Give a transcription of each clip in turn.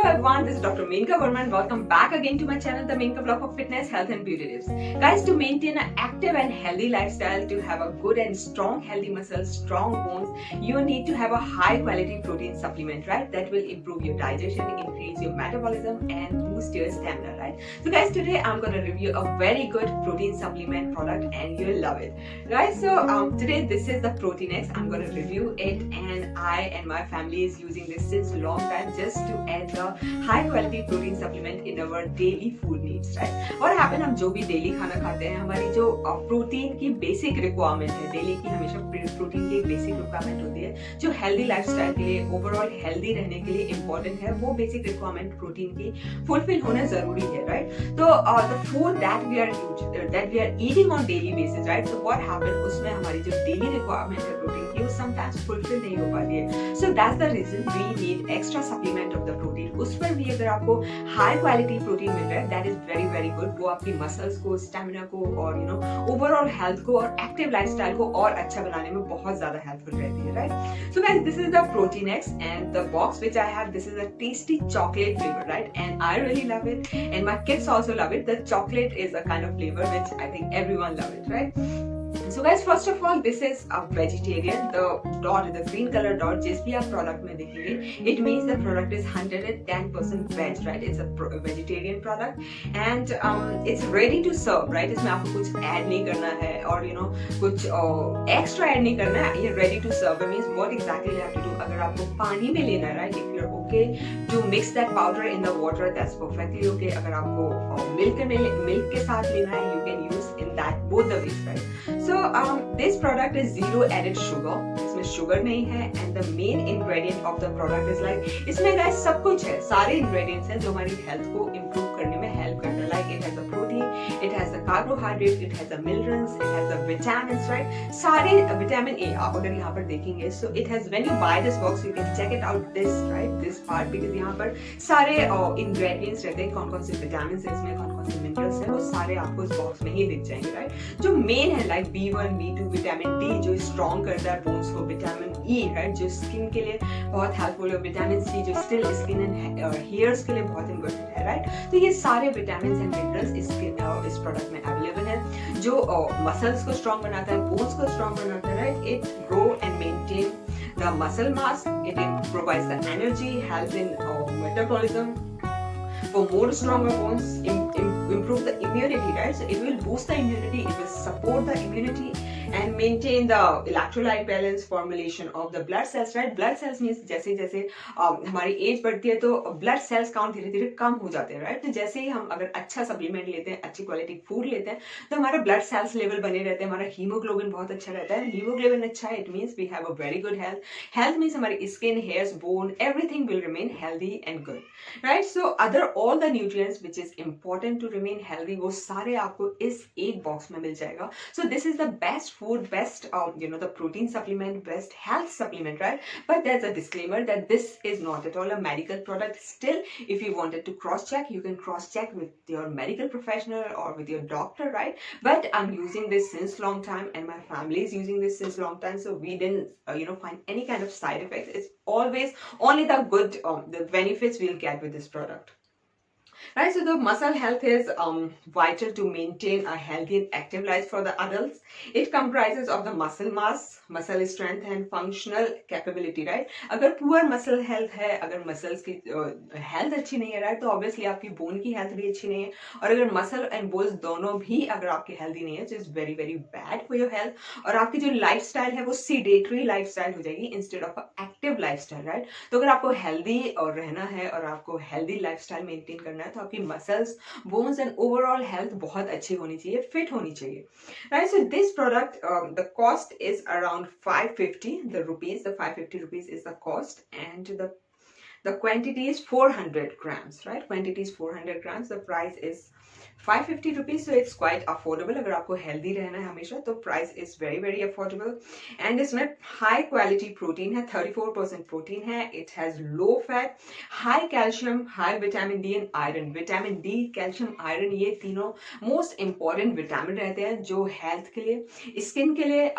everyone, this is Dr. Menka Verma and welcome back again to my channel, the Menka Blog of Fitness, Health and Beauty Tips. Guys, to maintain an active and healthy lifestyle, to have a good and strong healthy muscles, strong bones, you need to have a high quality protein supplement, right? That will improve your digestion, increase your metabolism and boost your stamina, right? So guys, today I'm going to review a very good protein supplement product and you'll love it. Guys, so today this is the Protein X. I'm going to review it and I and my family is using this since long time just to add the high quality protein supplement in our daily food needs, right? What happen, हम जो भी daily खाना खाते हैं, हमारी जो protein की basic requirement है, डेली की हमेशा प्रोटीन की एक बेसिक रिक्वायरमेंट होती है जो हेल्दी लाइफस्टाइल के लिए, ओवरऑल हेल्दी रहने के लिए इंपॉर्टेंट है, वो बेसिक रिक्वायरमेंट प्रोटीन की फुलफिल होना जरूरी है, राइट? तो the food that we are eating on daily basis, right? So what happen, उसमें हमारी जो डेली रिक्वायरमेंट है प्रोटीन की वो समटाइम्स फुलफिल नहीं हो पाती है. So that's the reason we need extra supplement of the protein. उस पर भी अगर आपको हाई क्वालिटी प्रोटीन मिल रहा है, that is very very good. वो आपकी मसल्स को, स्टेमिना को और ओवरऑल हेल्थ को और एक्टिव लाइफस्टाइल को और अच्छा बनाने में बहुत ज्यादा हेल्पफुल रहती है, right? So guys, this is the protein x and the box which I have, this is a tasty chocolate flavor, right? And I really love it and my kids also love it. The chocolate is a kind of flavor which I think everyone love it, right? So guys, first of all, this is a vegetarian. The dot, the green color dot, जिस भी आप product में देखेंगे, it means the product is 110% veg, right? It's a vegetarian product and it's ready to serve, right? इसमें आपको कुछ add नहीं करना है और कुछ extra add नहीं करना है. ये ready to serve means what exactly you have to do. अगर आपको पानी में लेना है, right? If you're okay to mix that powder in the water, that's perfectly okay. अगर आपको milk के साथ लेना है, you can use in that both the ways, right? So this product is zero added sugar. इसमें sugar नहीं है and the main ingredient of the product is like, इसमें guys सब कुछ है, सारे ingredients हैं जो हमारी health को improve करने में help करते हैं. Like it has the protein, it has the carbohydrates, it has the minerals, it has the vitamins, right? सारे vitamin A आप अगर यहाँ पर देखेंगे, so it has, when you buy this box you can check it out this, right? This part, because यहाँ पर सारे ingredients रहते हैं, कौन कौन से vitamins है इसमें, कौन कौन से minerals है, वो सारे आपको इस बॉक्स में ही दिख जाएंगे, राइट? जो मेन है like B1, B2, vitamin D जो स्ट्रॉन्ग करता है बोन्स को, विटामिन ई, राइट, जो स्किन के लिए बहुत हेल्पफुल है, विटामिन सी जो स्टिल स्किन एंड हेयर्स के लिए बहुत इंपॉर्टेंट है, राइट? तो ये सारे विटामिन एंड मिनरल्स इस प्रोडक्ट में अवेलेबल है जो मसल्स को स्ट्रॉन्ग बनाता है, बोन्स को स्ट्रॉन्ग बनाता है, right? It grow and maintain the muscle mass, it provides the energy, helps in metabolism for more stronger bones, improve the immunity, right? So it will boost the immunity, it will support the immunity and maintain the electrolyte balance, formulation of the blood cells, right? Blood cells means जैसे जैसे हमारी as बढ़ती है तो blood cells count धीरे धीरे कम हो जाते हैं, राइट? तो जैसे ही हम अगर अच्छा सप्लीमेंट लेते हैं, अच्छी क्वालिटी फूड लेते हैं, तो हमारा ब्लड सेल्स लेवल बने रहते हैं, हमारा हीमोग्लोबिन बहुत अच्छा रहता है. हीमोग्लोबिन अच्छा है, it means we have a very good health. Health means हमारी skin, hairs, bone, everything will remain healthy and good, right? So other all the nutrients which is important to remain healthy, वो सारे आपको इस एक box में मिल जाएगा. So this is the best food, best the protein supplement, best health supplement, right? But there's a disclaimer that this is not at all a medical product. Still, if you wanted to cross check, you can cross check with your medical professional or with your doctor, right? But I'm using this since long time and my family is using this since long time, so we didn't find any kind of side effects. It's always only the good the benefits we'll get with this product. Right, so the muscle health is vital to maintain a healthy and active life for the adults. It comprises of the muscle mass, muscle strength and functional capability, right? अगर poor muscle health है, अगर muscles की health अच्छी नहीं है, right, तो obviously आपकी bone की health भी अच्छी नहीं है. और अगर muscle and bones दोनों भी अगर आपकी healthy नहीं है, so it's very very bad for your health. और आपकी जो lifestyle है वो sedentary lifestyle हो जाएगी instead of active lifestyle, right? तो अगर आपको healthy और रहना है और आपको healthy lifestyle maintain करना है, तो आपकी muscles, bones and overall health बहुत अच्छी होनी चाहिए, फिट होनी चाहिए, right? So this product the cost is around 550 rupees. The 550 rupees is the cost and the quantity is 400 grams, right? Quantity is 400 grams. The price is 550 rupees, so it's quite affordable. अगर आपको healthy रहना है हमेशा तो price is very very affordable. And इसमें high quality protein है, 34% protein है. It has low fat, high calcium, high vitamin D and iron. Vitamin D, calcium, iron ये तीनों most important vitamin रहते हैं जो health के लिए, skin के लिए,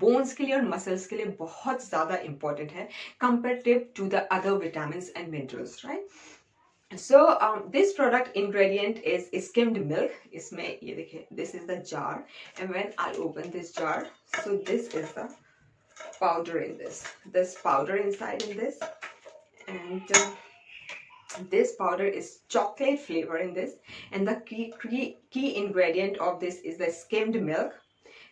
bones के लिए और muscles के लिए बहुत ज़्यादा important है comparative to the other vitamins and minerals, right? So this product ingredient is skimmed milk. इसमें ये देखिए, this is the jar, and when I open this jar, so this is the powder in this. This powder inside in this, and this powder is chocolate flavor in this, and the key ingredient of this is the skimmed milk,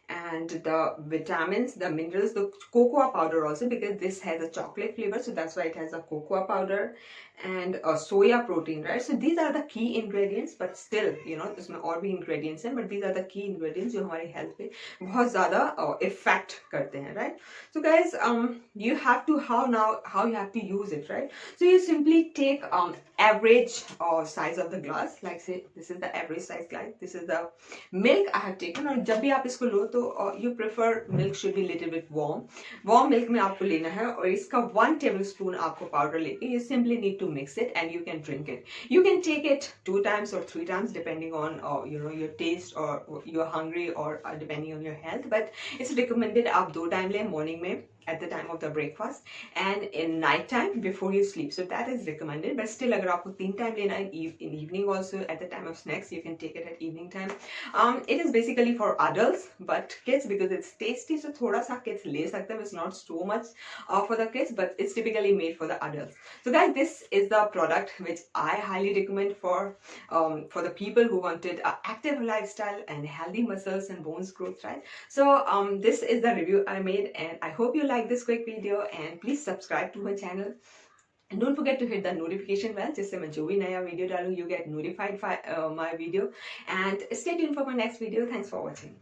and the vitamins, the minerals, the cocoa powder also, because this has a chocolate flavor, so that's why it has a cocoa powder, and a soya protein, right? So these are the key ingredients, but still, you know, इसमें और भी ingredients हैं, but these are the key ingredients जो हमारी health पे बहुत ज़्यादा effect करते हैं, right? So guys, you have to how you have to use it, right? So you simply take average size of the glass, like say this is the average size glass, this is the milk I have taken, और जब भी आप इसको लो तो you prefer milk should be little bit warm milk में आपको लेना है, और इसका 1 tablespoon आपको powder लेके you simply need to mix it and you can drink it. You can take it 2 times or 3 times depending on you know, your taste, or you're hungry, or depending on your health, but it's recommended आप 2 time लें, morning में at the time of the breakfast and in night time before you sleep, so that is recommended. But still अगर आपको 3 time लेना है in evening also at the time of snacks, you can take it at evening time. It is basically for adults, but kids, because it's tasty, so थोड़ा सा kids ले सकते हैं. It's not so much for the kids, but it's typically made for the adults. So guys, this is the product which I highly recommend for the people who wanted an active lifestyle and healthy muscles and bones growth, right? So this is the review I made, and I hope you like this quick video, and please subscribe to my channel. And don't forget to hit the notification bell, जिससे मैं जो भी नया video डालूं, you get notified by my video. And stay tuned for my next video. Thanks for watching.